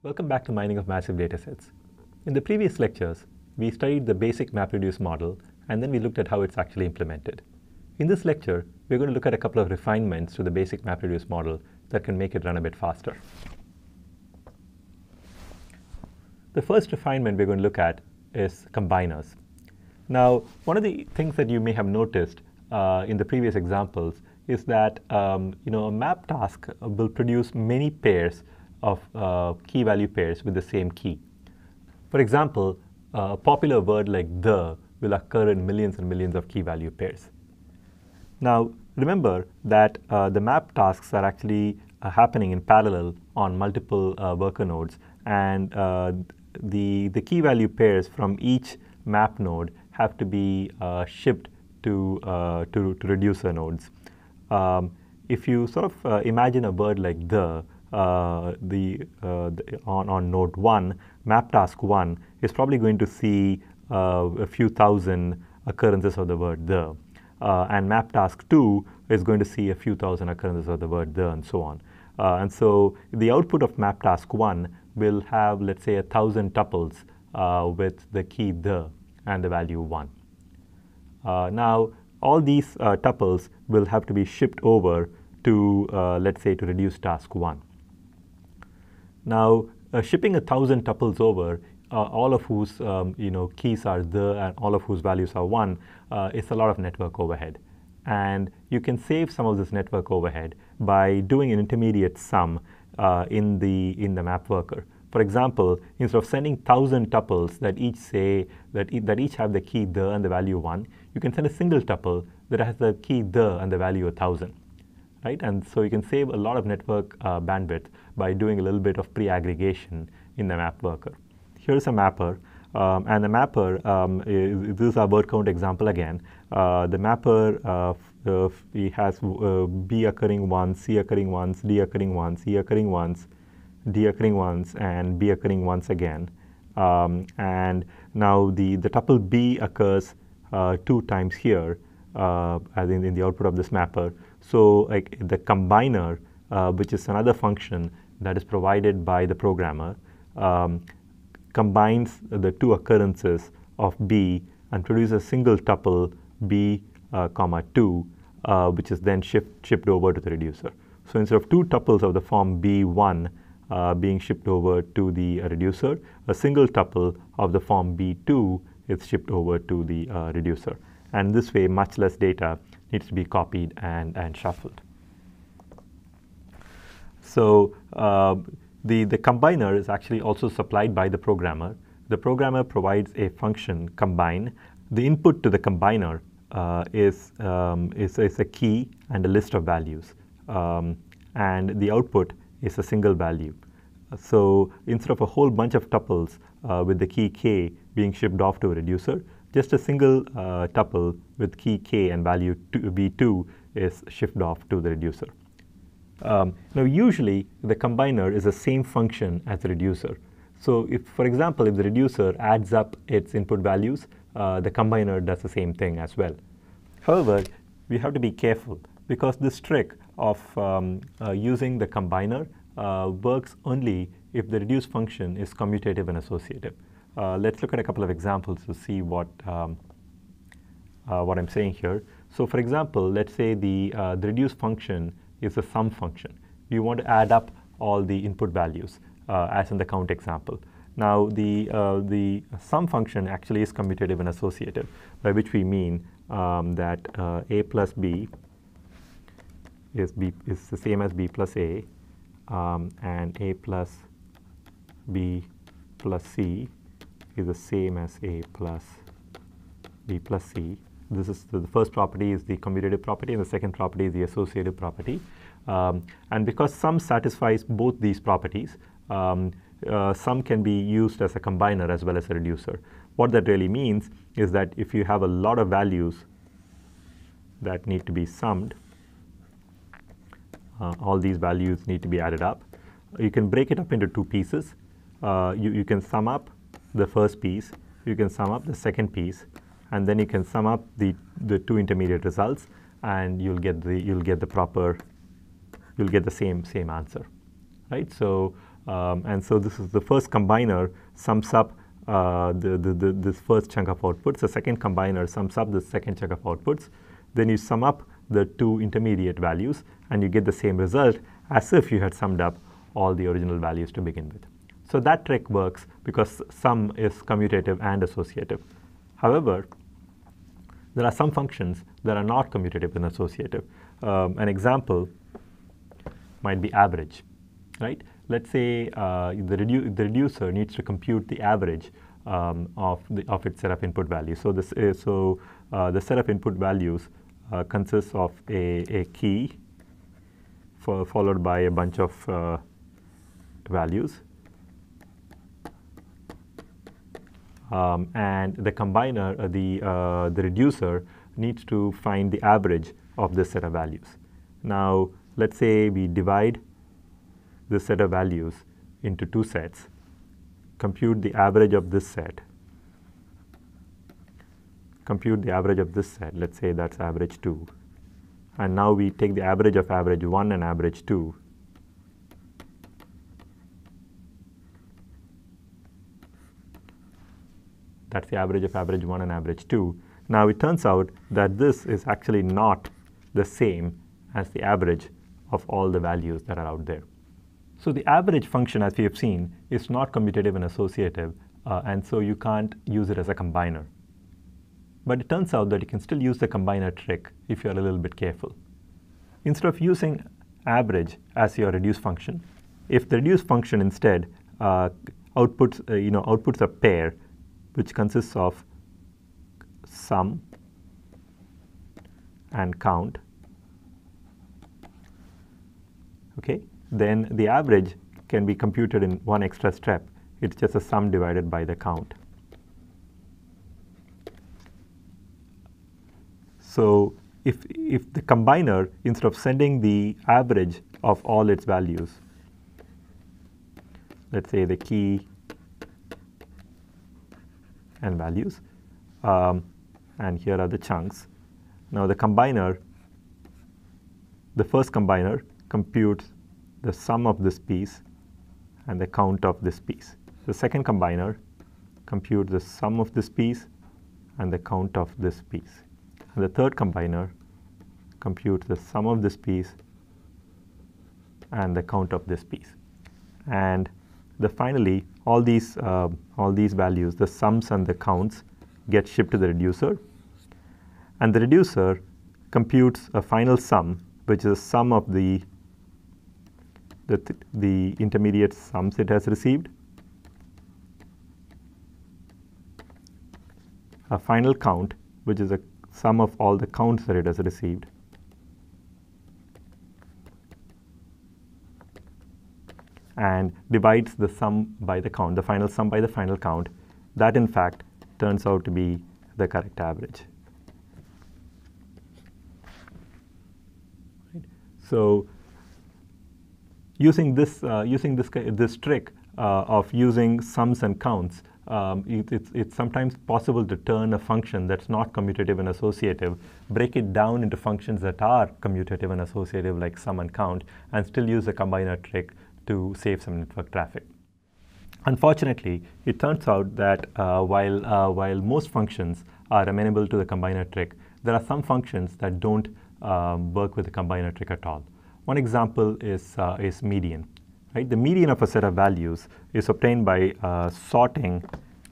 Welcome back to Mining of Massive Datasets. In the previous lectures, we studied the basic MapReduce model, and then we looked at how it's actually implemented. In this lecture, we're going to look at a couple of refinements to the basic MapReduce model that can make it run a bit faster. The first refinement we're going to look at is combiners. Now, one of the things that you may have noticed in the previous examples is that a map task will produce many pairs of key value pairs with the same key. For example, a popular word like the will occur in millions and millions of key value pairs. Now, remember that the map tasks are actually happening in parallel on multiple worker nodes, and the key value pairs from each map node have to be shipped to reducer nodes. If you sort of imagine a word like on node 1, map task 1 is probably going to see a few thousand occurrences of the word the, and map task 2 is going to see a few thousand occurrences of the word the, and so on. And so the output of map task 1 will have, let's say, 1,000 tuples with the key the and the value 1. Now, all these tuples will have to be shipped over to, let's say, to reduce task 1. Now, shipping 1,000 tuples over, all of whose keys are the and all of whose values are 1, is a lot of network overhead. And you can save some of this network overhead by doing an intermediate sum in the map worker. For example, instead of sending 1,000 tuples that each say that each have the key the and the value 1, you can send a single tuple that has the key the and the value 1,000. Right? And so you can save a lot of network bandwidth by doing a little bit of pre-aggregation in the map worker. Here's a mapper, and the mapper, this is our word count example again. The mapper it has B occurring once, C occurring once, D occurring once, E occurring once, D occurring once, and B occurring once again. And now the tuple B occurs 2 times here, as in the output of this mapper. So like the combiner, which is another function that is provided by the programmer, combines the 2 occurrences of B and produces a single tuple B, 2, which is then shipped over to the reducer. So instead of 2 tuples of the form B1 being shipped over to the reducer, a single tuple of the form B2 is shipped over to the reducer. And this way, much less data needs to be copied and shuffled. So the combiner is actually also supplied by the programmer. The programmer provides a function combine. The input to the combiner is a key and a list of values, and the output is a single value. So instead of a whole bunch of tuples with the key k being shipped off to a reducer, just a single tuple with key k and value v2 is shipped off to the reducer. Now, usually the combiner is the same function as the reducer. So if, for example, if the reducer adds up its input values, the combiner does the same thing as well. However, we have to be careful because this trick of using the combiner works only if the reduce function is commutative and associative. Let's look at a couple of examples to see what I'm saying here. So for example, let's say the reduce function is a sum function. We want to add up all the input values, as in the count example. Now the sum function actually is commutative and associative, by which we mean that a plus b is the same as b plus a, and a plus b plus c is the same as a plus b plus c. This is the first property is the commutative property, and the second property is the associative property. And because sum satisfies both these properties, sum can be used as a combiner as well as a reducer. What that really means is that if you have a lot of values that need to be summed, all these values need to be added up. You can break it up into 2 pieces. You can sum up the first piece, you can sum up the second piece, and then you can sum up the 2 intermediate results, and you'll get the same answer, right? So And so this is the first combiner sums up this first chunk of outputs. The second combiner sums up the second chunk of outputs. Then you sum up the two intermediate values, and you get the same result as if you had summed up all the original values to begin with. So that trick works because sum is commutative and associative. However, there are some functions that are not commutative and associative. An example might be average, right? Let's say the reducer needs to compute the average of its set of input values. So the set of input values consists of a key followed by a bunch of values, and the combiner, the reducer, needs to find the average of this set of values. Now, let's say we divide this set of values into two sets, compute the average of this set, compute the average of this set, let's say that's average 2. And now we take the average of average 1 and average 2. That's the average of average 1 and average 2. Now it turns out that this is actually not the same as the average of all the values that are out there. So the average function, as we have seen, is not commutative and associative, and so you can't use it as a combiner. But it turns out that you can still use the combiner trick if you're a little bit careful. Instead of using average as your reduce function, if the reduce function instead outputs a pair which consists of sum and count, okay, then the average can be computed in one extra step. It's just a sum divided by the count. So if the combiner, instead of sending the average of all its values, let's say the key and values, and here are the chunks. Now the combiner, the first combiner computes the sum of this piece and the count of this piece. The second combiner computes the sum of this piece and the count of this piece. And the third combiner computes the sum of this piece and the count of this piece. And finally, all these values, the sums and the counts, get shipped to the reducer. And the reducer computes a final sum, which is a sum of the intermediate sums it has received, a final count, which is a sum of all the counts that it has received, and divides the sum by the count, the final sum by the final count. That, in fact, turns out to be the correct average. Right. So using this trick of using sums and counts, it's sometimes possible to turn a function that's not commutative and associative, break it down into functions that are commutative and associative, like sum and count, and still use the combiner trick to save some network traffic. Unfortunately, it turns out that while most functions are amenable to the combiner trick, there are some functions that don't work with the combiner trick at all. One example is median. Right? The median of a set of values is obtained by sorting,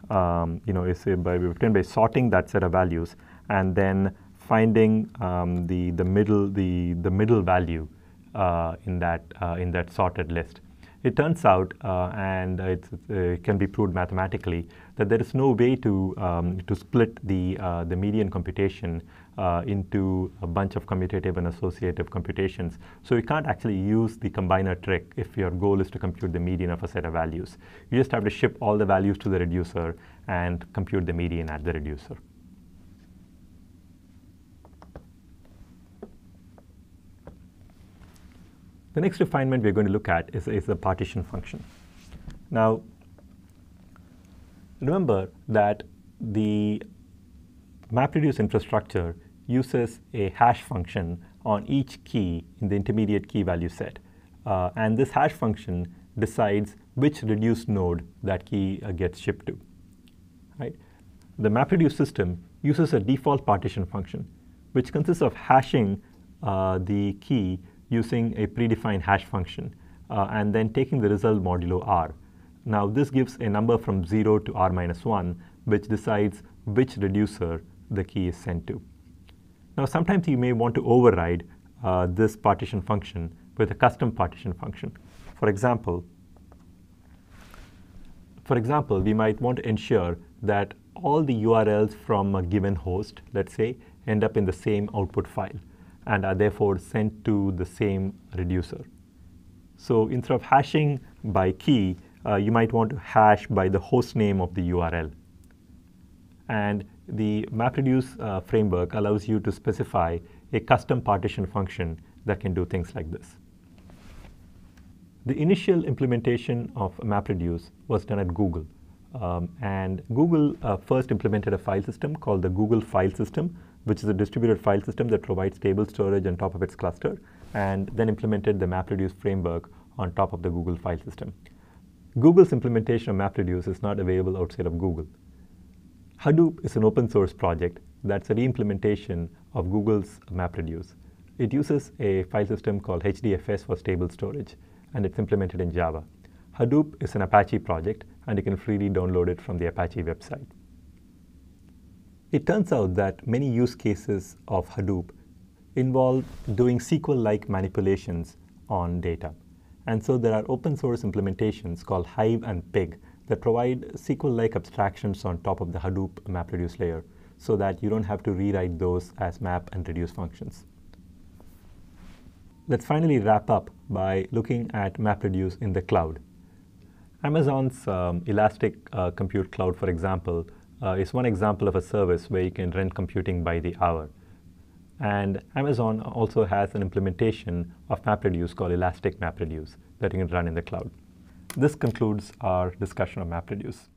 obtained by sorting that set of values and then finding the middle value in that sorted list. It turns out, and it can be proved mathematically, that there is no way to split the median computation into a bunch of commutative and associative computations. So you can't actually use the combiner trick if your goal is to compute the median of a set of values. You just have to ship all the values to the reducer and compute the median at the reducer. The next refinement we're going to look at is the partition function. Now, remember that the MapReduce infrastructure uses a hash function on each key in the intermediate key value set. And this hash function decides which reduce node that key gets shipped to. Right? The MapReduce system uses a default partition function, which consists of hashing the key using a predefined hash function, and then taking the result modulo r. Now this gives a number from 0 to r minus 1, which decides which reducer the key is sent to. Now sometimes you may want to override this partition function with a custom partition function. For example, we might want to ensure that all the URLs from a given host, let's say, end up in the same output file and are therefore sent to the same reducer. So instead of hashing by key, you might want to hash by the host name of the URL. And the MapReduce framework allows you to specify a custom partition function that can do things like this. The initial implementation of MapReduce was done at Google. And Google first implemented a file system called the Google File System, which is a distributed file system that provides stable storage on top of its cluster, and then implemented the MapReduce framework on top of the Google File System. Google's implementation of MapReduce is not available outside of Google. Hadoop is an open source project that's a reimplementation of Google's MapReduce. It uses a file system called HDFS for stable storage, and it's implemented in Java. Hadoop is an Apache project, and you can freely download it from the Apache website. It turns out that many use cases of Hadoop involve doing SQL-like manipulations on data. And so there are open source implementations called Hive and Pig that provide SQL-like abstractions on top of the Hadoop MapReduce layer so that you don't have to rewrite those as map and reduce functions. Let's finally wrap up by looking at MapReduce in the cloud. Amazon's Elastic Compute Cloud, for example, is one example of a service where you can rent computing by the hour. And Amazon also has an implementation of MapReduce called Elastic MapReduce that you can run in the cloud. This concludes our discussion of MapReduce.